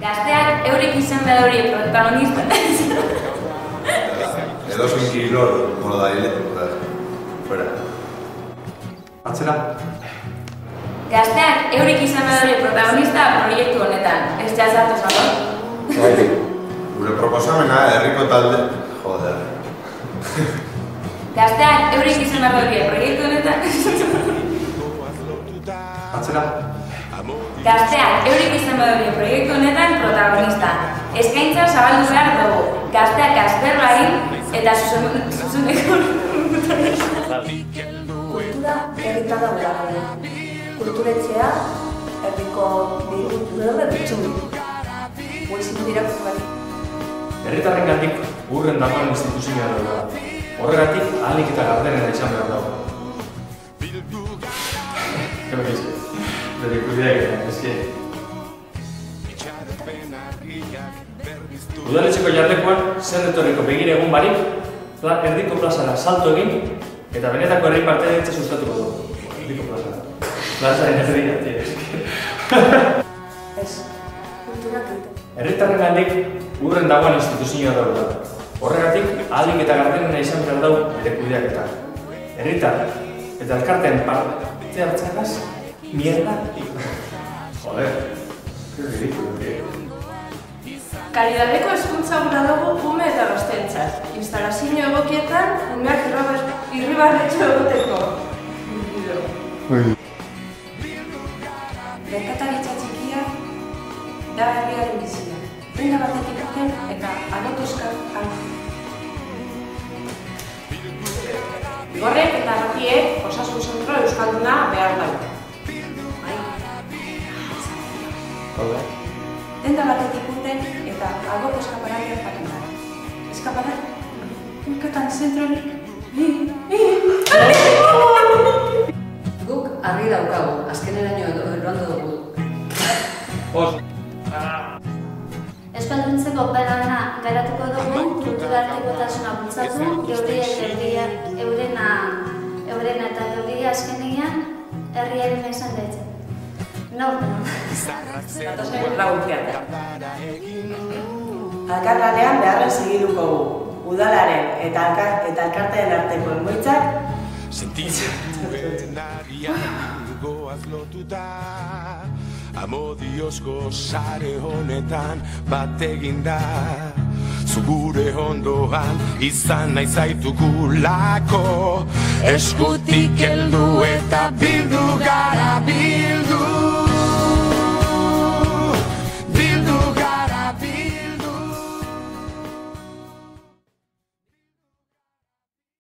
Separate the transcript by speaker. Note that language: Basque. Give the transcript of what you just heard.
Speaker 1: Gazteak eurek izan behar hori protagonista.
Speaker 2: Edozein kirol, mola da hile, fuera. Atzera.
Speaker 1: Gazteak eurek izan behar hori protagonista proiektu honetan. Ez jazartu zago?
Speaker 2: Gure proposamena herriko talde... Joder.
Speaker 1: Gazteak eurek izan behar hori proiektu honetan.
Speaker 2: Atzera.
Speaker 1: Gazteak eurek izan behar hori proiektu honetan protagonista. Eskaintza zabaldu behar dugu. Gazteak azberra egin eta zuzeneko...
Speaker 3: Kultura herritan dagoela. Kulturetxea, herriko diru bitxun. Goizin dira kulturak.
Speaker 4: Herritarrengatik urren dagoen instituzioa da. Horregatik ahalik eta gardenena izan behar dago. Kema gizki? Bere kudeak eski. Udaletxeko jarlekuan, zer etorriko begire egun barik, erdiko plazara salto egin, eta benetako herri partea ditza sustatuko du. Erdiko plazara. Plazaren erdia, tira.
Speaker 3: Ez, kulturak egiten.
Speaker 4: Herritarrengandik urren dagoen instituzioa da. Horregatik, ahalik eta gardenena izan behar dau bere kudeaketa. Herritar eta elkarteen parte hartzeagaz, mierda. Joder, que ridículo, tío.
Speaker 5: Kalidadeko hezkuntza gura dugu ume eta gazteentzat. Instalazio egokietan, umeak irribarretxo egoteko.
Speaker 3: Merkataritza txikia da herriaren bizia. Denda batetik duten eta alotuzkak
Speaker 5: Gorrek eta rapiek osasun zentro euskalduna behar dago.
Speaker 3: Denda batetik duten eta algot eskaparatean jakin da. Eskaparat? Urkatan zentrorik?
Speaker 6: Guk argi daukagu, azkeneraino eroando dugu.
Speaker 7: Euskalduntzeko plana garatuko dugu, kulturartekotasuna bultzatu, eurena eta geurria azkenean herriaren izan daitzen.
Speaker 5: Datozen laguntzean.
Speaker 8: Elkarlanean beharren segiduko gu. Udalaren eta elkarteen arteko engoitzak
Speaker 9: sentitzen arian goaz lotuta amodiozko sare honetan bat eginda zugure ondoan izan nahi zaitugulako eskutik heldu eta bildu gara bildu